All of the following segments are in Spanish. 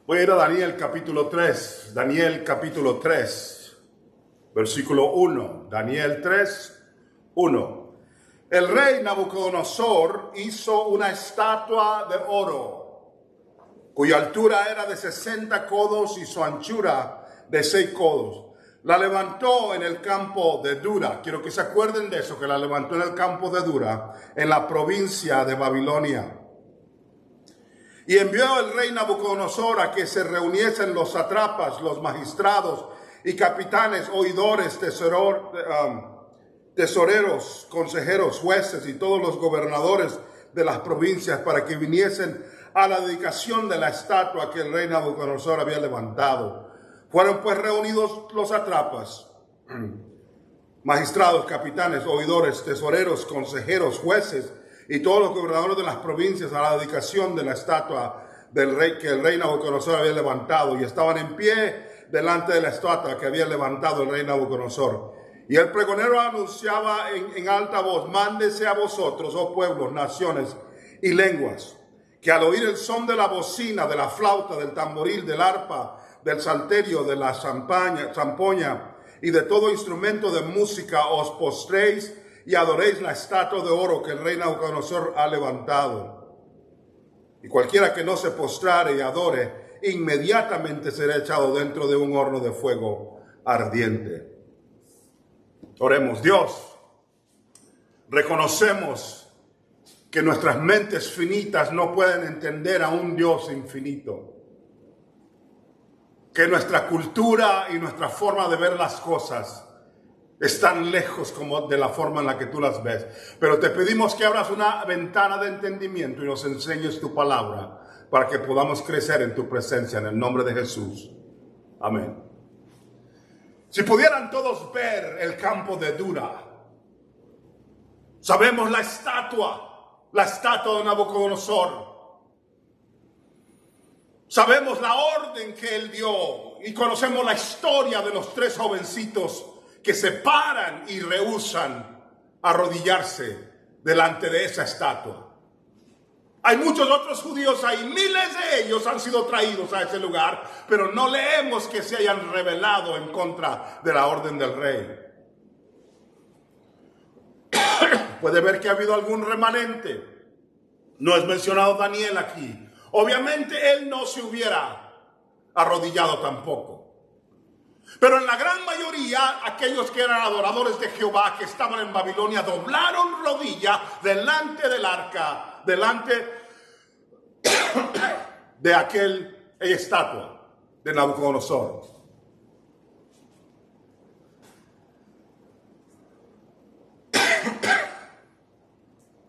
Voy a ir a Daniel capítulo 3, Daniel capítulo 3, versículo 1, Daniel 3, 1. El rey Nabucodonosor hizo una estatua de oro, cuya altura era de 60 codos y su anchura de 6 codos. La levantó en el campo de Dura. Quiero que se acuerden de eso, que la levantó en el campo de Dura, en la provincia de Babilonia. Y envió el rey Nabucodonosor a que se reuniesen los sátrapas, los magistrados y capitanes, oidores, tesoreros, consejeros, jueces y todos los gobernadores de las provincias para que viniesen a la dedicación de la estatua que el rey Nabucodonosor había levantado. Fueron pues reunidos los sátrapas, magistrados, capitanes, oidores, tesoreros, consejeros, jueces y todos los gobernadores de las provincias a la dedicación de la estatua del rey que el rey Nabucodonosor había levantado, y estaban en pie delante de la estatua que había levantado el rey Nabucodonosor. Y el pregonero anunciaba en alta voz: mándese a vosotros, oh pueblos, naciones y lenguas, que al oír el son de la bocina, de la flauta, del tamboril, del arpa, del salterio, de la zampoña y de todo instrumento de música, os postréis y adoréis la estatua de oro que el rey Nabucodonosor ha levantado. Y cualquiera que no se postrare y adore, inmediatamente será echado dentro de un horno de fuego ardiente. Oremos. Dios, reconocemos que nuestras mentes finitas no pueden entender a un Dios infinito. Que nuestra cultura y nuestra forma de ver las cosas están lejos como de la forma en la que tú las ves. Pero te pedimos que abras una ventana de entendimiento y nos enseñes tu palabra para que podamos crecer en tu presencia, en el nombre de Jesús. Amén. Si pudieran todos ver el campo de Dura, sabemos la estatua de Nabucodonosor. Sabemos la orden que él dio y conocemos la historia de los 3 jovencitos que se paran y rehúsan arrodillarse delante de esa estatua. Hay muchos otros judíos ahí, miles de ellos han sido traídos a ese lugar, pero no leemos que se hayan rebelado en contra de la orden del rey. Puede ver que ha habido algún remanente. No es mencionado Daniel aquí. Obviamente él no se hubiera arrodillado tampoco. Pero en la gran mayoría, aquellos que eran adoradores de Jehová, que estaban en Babilonia, doblaron rodilla delante del arca, delante de aquel estatua de Nabucodonosor.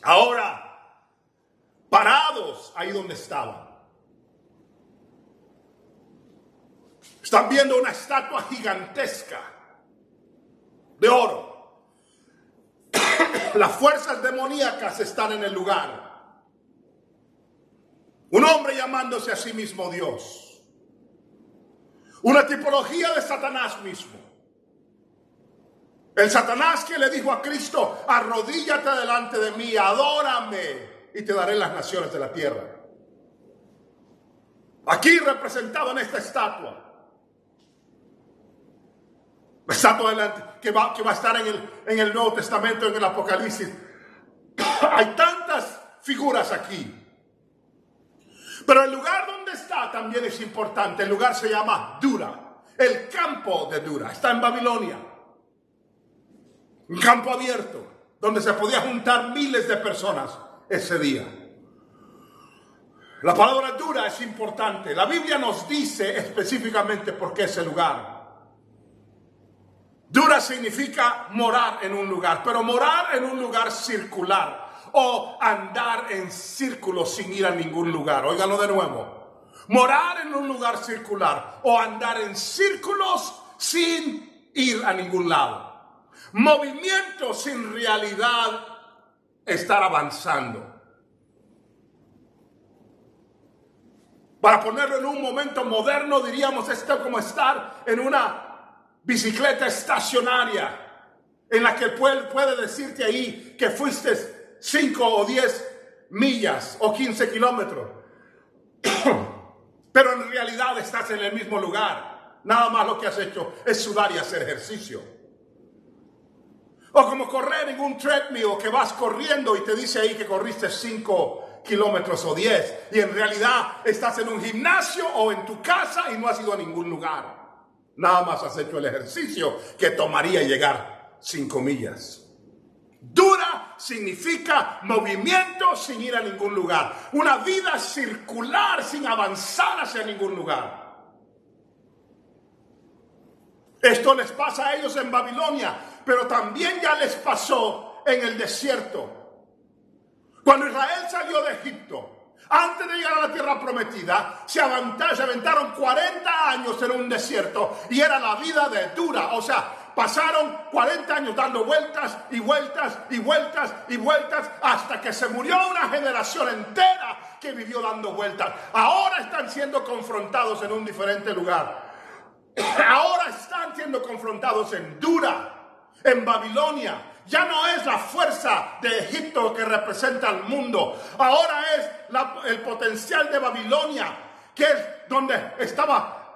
Ahora, parados ahí donde estaban, están viendo una estatua gigantesca de oro. Las fuerzas demoníacas están en el lugar. Un hombre llamándose a sí mismo Dios. Una tipología de Satanás mismo. El Satanás que le dijo a Cristo: arrodíllate delante de mí, adórame, y te daré las naciones de la tierra. Aquí representado en esta estatua. La estatua que va a estar en el Nuevo Testamento, en el Apocalipsis. Hay tantas figuras aquí. Pero el lugar donde está también es importante. El lugar se llama Dura. El campo de Dura. Está en Babilonia. Un campo abierto donde se podía juntar miles de personas ese día. La palabra Dura es importante. La Biblia nos dice específicamente por qué ese lugar. Dura significa morar en un lugar, pero morar en un lugar circular o andar en círculos sin ir a ningún lugar. Óiganlo de nuevo. Morar en un lugar circular o andar en círculos sin ir a ningún lado. Movimiento sin realidad, estar avanzando. Para ponerlo en un momento moderno, diríamos esto como estar en una bicicleta estacionaria, en la que puede decirte ahí que fuiste 5 o 10 millas o 15 kilómetros. pero en realidad estás en el mismo lugar. Nada más lo que has hecho es sudar y hacer ejercicio. O como correr en un treadmill que vas corriendo y te dice ahí que corriste 5 kilómetros o 10 y en realidad estás en un gimnasio o en tu casa y no has ido a ningún lugar. Nada más has hecho el ejercicio que tomaría llegar 5 millas. Dura significa movimiento sin ir a ningún lugar. Una vida circular sin avanzar hacia ningún lugar. Esto les pasa a ellos en Babilonia, pero también ya les pasó en el desierto. Cuando Israel salió de Egipto, antes de llegar a la tierra prometida, se aventaron 40 años en un desierto y era la vida de dura. O sea, pasaron 40 años dando vueltas y vueltas y vueltas y vueltas hasta que se murió una generación entera que vivió dando vueltas. Ahora están siendo confrontados en un diferente lugar. Ahora están siendo confrontados en Dura, en Babilonia. Ya no es la fuerza de Egipto que representa al mundo. Ahora es el potencial de Babilonia, que es donde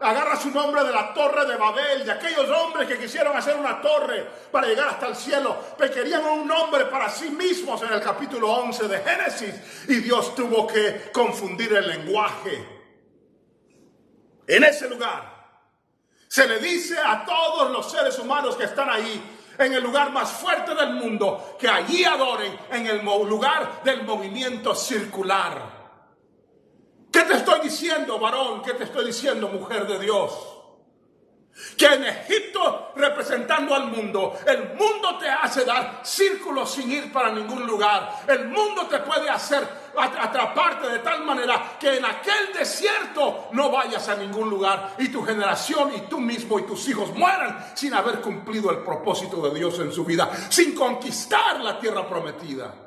agarra su nombre de la torre de Babel, de aquellos hombres que quisieron hacer una torre para llegar hasta el cielo, pero querían un nombre para sí mismos en el capítulo 11 de Génesis, y Dios tuvo que confundir el lenguaje. En ese lugar se le dice a todos los seres humanos que están ahí, en el lugar más fuerte del mundo, que allí adoren en el lugar del movimiento circular. ¿Qué te estoy diciendo, varón? ¿Qué te estoy diciendo, mujer de Dios? Que en Egipto, representando al mundo, el mundo te hace dar círculos sin ir para ningún lugar. El mundo te puede hacer atraparte de tal manera que en aquel desierto no vayas a ningún lugar y tu generación y tú mismo y tus hijos mueran sin haber cumplido el propósito de Dios en su vida, sin conquistar la tierra prometida.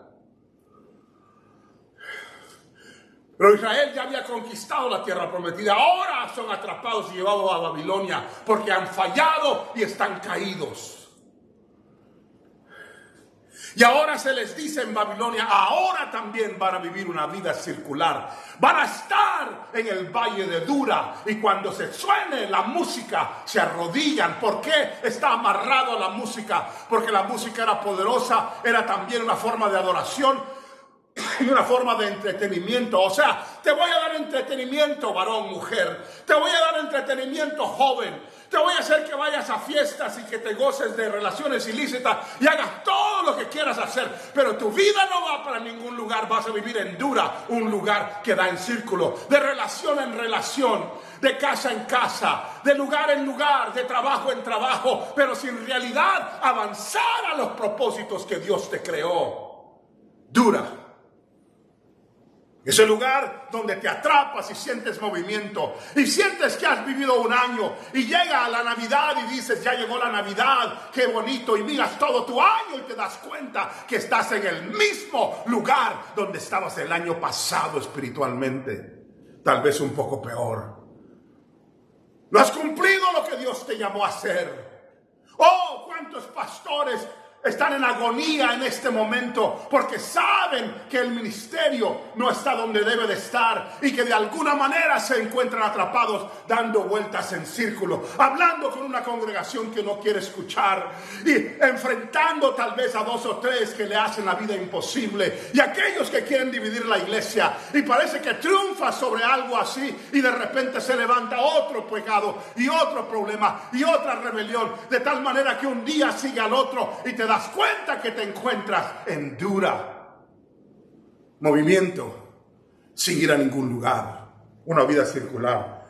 Pero Israel ya había conquistado la tierra prometida. Ahora son atrapados y llevados a Babilonia porque han fallado y están caídos. Y ahora se les dice en Babilonia, ahora también van a vivir una vida circular. Van a estar en el valle de Dura y cuando se suene la música se arrodillan. ¿Por qué está amarrado a la música? Porque la música era poderosa, era también una forma de adoración y una forma de entretenimiento. O sea, te voy a dar entretenimiento, varón, mujer. Te voy a dar entretenimiento, joven. Te voy a hacer que vayas a fiestas y que te goces de relaciones ilícitas y hagas todo lo que quieras hacer. Pero tu vida no va para ningún lugar. Vas a vivir en Dura, un lugar que da en círculo, de relación en relación, de casa en casa, de lugar en lugar, de trabajo en trabajo, pero sin realidad avanzar a los propósitos que Dios te creó. Dura. Es el lugar donde te atrapas y sientes movimiento. Y sientes que has vivido un año. Y llega la Navidad y dices, ya llegó la Navidad, qué bonito. Y miras todo tu año y te das cuenta que estás en el mismo lugar donde estabas el año pasado espiritualmente. Tal vez un poco peor. No has cumplido lo que Dios te llamó a hacer. Oh, cuántos pastores están en agonía en este momento porque saben que el ministerio no está donde debe de estar y que de alguna manera se encuentran atrapados dando vueltas en círculo, hablando con una congregación que no quiere escuchar y enfrentando tal vez a 2 o 3 que le hacen la vida imposible y aquellos que quieren dividir la iglesia y parece que triunfa sobre algo así y de repente se levanta otro pecado y otro problema y otra rebelión de tal manera que un día sigue al otro y te das cuenta que te encuentras en Dura. Movimiento sin ir a ningún lugar. Una vida circular.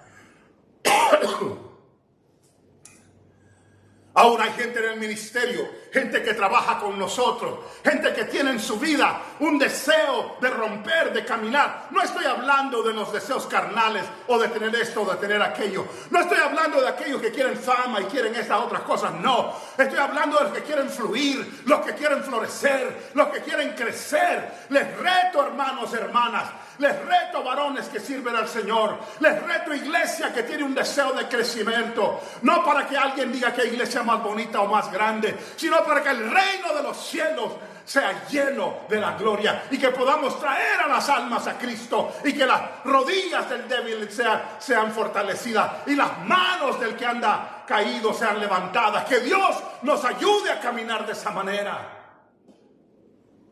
Aún hay gente en el ministerio, gente que trabaja con nosotros, gente que tiene en su vida un deseo de romper, de caminar. No estoy hablando de los deseos carnales o de tener esto o de tener aquello. No estoy hablando de aquellos que quieren fama y quieren estas otras cosas. No, estoy hablando de los que quieren fluir, los que quieren florecer, los que quieren crecer. Les reto, hermanos, hermanas. Les reto, varones que sirven al Señor. Les reto, iglesia que tiene un deseo de crecimiento. No para que alguien diga que iglesia más bonita o más grande, sino para que el reino de los cielos sea lleno de la gloria y que podamos traer a las almas a Cristo y que las rodillas del débil sean fortalecidas y las manos del que anda caído sean levantadas. Que Dios nos ayude a caminar de esa manera.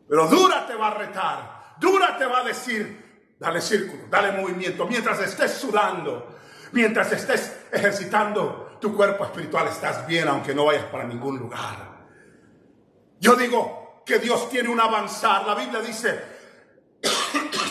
Pero dura te va a retar, dura te va a decir, dale círculo, dale movimiento. Mientras estés sudando, mientras estés ejercitando tu cuerpo espiritual, estás bien, aunque no vayas para ningún lugar. Yo digo que Dios tiene un avanzar. La Biblia dice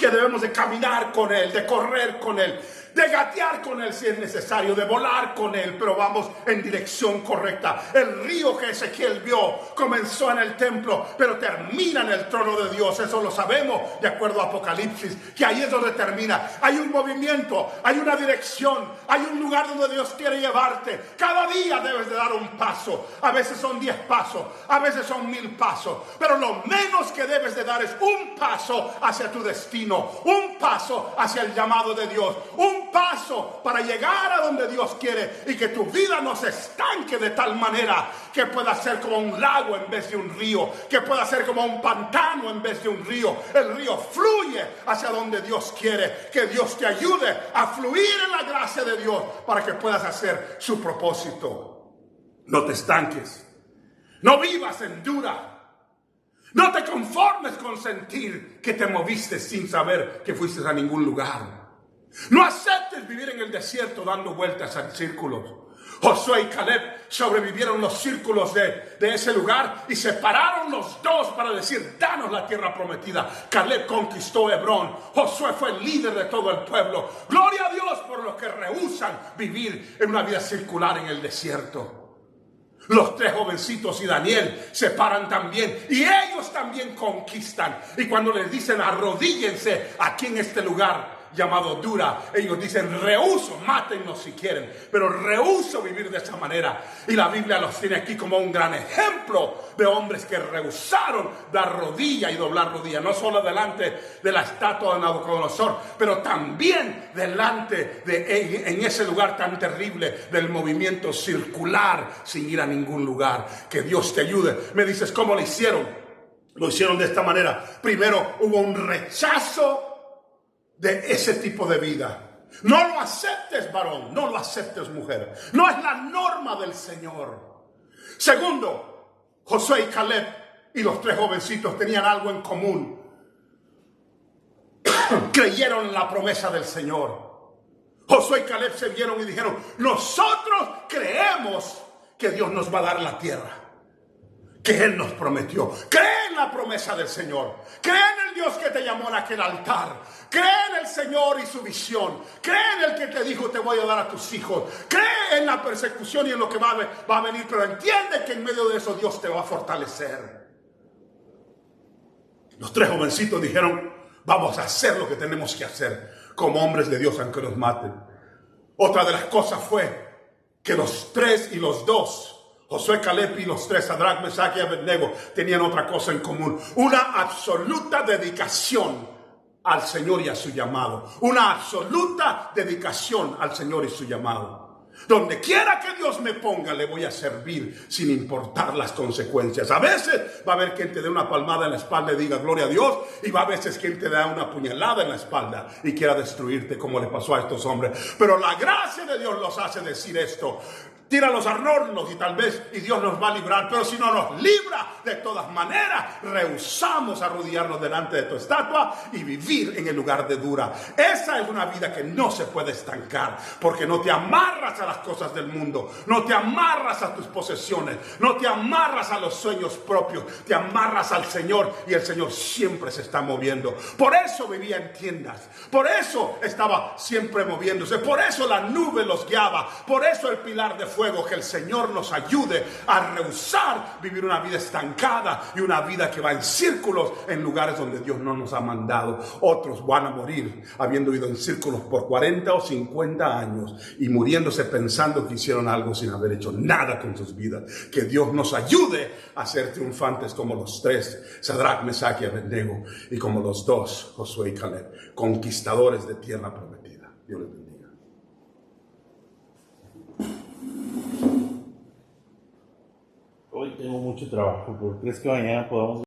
que debemos de caminar con Él, de correr con Él, de gatear con Él si es necesario, de volar con Él, pero vamos en dirección correcta. El río que Ezequiel vio comenzó en el templo, pero termina en el trono de Dios. Eso lo sabemos de acuerdo a Apocalipsis, que ahí es donde termina. Hay un movimiento, hay una dirección, hay un lugar donde Dios quiere llevarte. Cada día debes de dar un paso. A veces son 10 pasos, a veces son 1000 pasos, pero lo menos que debes de dar es un paso hacia tu destino, un paso hacia el llamado de Dios, un paso para llegar a donde Dios quiere, y que tu vida no se estanque de tal manera que pueda ser como un lago en vez de un río, que pueda ser como un pantano en vez de un río. El río fluye hacia donde Dios quiere. Que Dios te ayude a fluir en la gracia de Dios para que puedas hacer su propósito. No te estanques, no vivas en duda, no te conformes con sentir que te moviste sin saber que fuiste a ningún lugar. No aceptes vivir en el desierto dando vueltas en círculos. Josué y Caleb sobrevivieron los círculos de ese lugar y se pararon los dos para decir: danos la tierra prometida. Caleb conquistó Hebrón. Josué fue el líder de todo el pueblo. Gloria a Dios por los que rehúsan vivir en una vida circular en el desierto. Los 3 jovencitos y Daniel se paran también y ellos también conquistan. Y cuando les dicen arrodíllense aquí en este lugar llamado Dura, ellos dicen: rehúso, mátennos si quieren, pero rehúso vivir de esa manera. Y la Biblia los tiene aquí como un gran ejemplo de hombres que rehusaron dar rodilla y doblar rodilla, no solo delante de la estatua de Nabucodonosor, pero también delante en ese lugar tan terrible del movimiento circular sin ir a ningún lugar. Que Dios te ayude. Me dices, ¿cómo lo hicieron? Lo hicieron de esta manera. Primero hubo un rechazo de ese tipo de vida. No lo aceptes, varón, no lo aceptes, mujer. No es la norma del Señor. Segundo, Josué y Caleb y los 3 jovencitos tenían algo en común. Creyeron en la promesa del Señor. Josué y Caleb se vieron y dijeron: nosotros creemos que Dios nos va a dar la tierra que Él nos prometió. Cree en la promesa del Señor. Cree en el Dios que te llamó en aquel altar. Cree en el Señor y su visión. Cree en el que te dijo: te voy a dar a tus hijos. Cree en la persecución y en lo que va a venir, pero entiende que en medio de eso Dios te va a fortalecer. Los 3 jovencitos dijeron: vamos a hacer lo que tenemos que hacer como hombres de Dios, aunque nos maten. Otra de las cosas fue que los 3 y los 2, Josué, Caleb y los 3, Sadrach, Mesach y Abednego, tenían otra cosa en común: una absoluta dedicación al Señor y a su llamado. Una absoluta dedicación al Señor y su llamado. Donde quiera que Dios me ponga, le voy a servir sin importar las consecuencias. A veces va a haber quien te dé una palmada en la espalda y diga gloria a Dios, y va a veces quien te da una puñalada en la espalda y quiera destruirte, como le pasó a estos hombres. Pero la gracia de Dios los hace decir esto: tíralos a hornos y Dios nos va a librar. Pero si no nos libra, de todas maneras rehusamos arrodillarnos delante de tu estatua y vivir en el lugar de Dura. Esa es una vida que no se puede estancar, porque no te amarras a las cosas del mundo, no te amarras a tus posesiones, no te amarras a los sueños propios, te amarras al Señor, y el Señor siempre se está moviendo. Por eso vivía en tiendas, por eso estaba siempre moviéndose, por eso la nube los guiaba, por eso el pilar de fuego. Que el Señor nos ayude a rehusar vivir una vida estancada y una vida que va en círculos en lugares donde Dios no nos ha mandado. Otros van a morir habiendo ido en círculos por 40 o 50 años y muriéndose pensando que hicieron algo sin haber hecho nada con sus vidas. Que Dios nos ayude a ser triunfantes como los 3, Sadrach, Mesach y Abednego, y como los 2, Josué y Caleb, conquistadores de tierra prometida. Dios les bendiga. Hoy tengo mucho trabajo, pero ¿crees que mañana podamos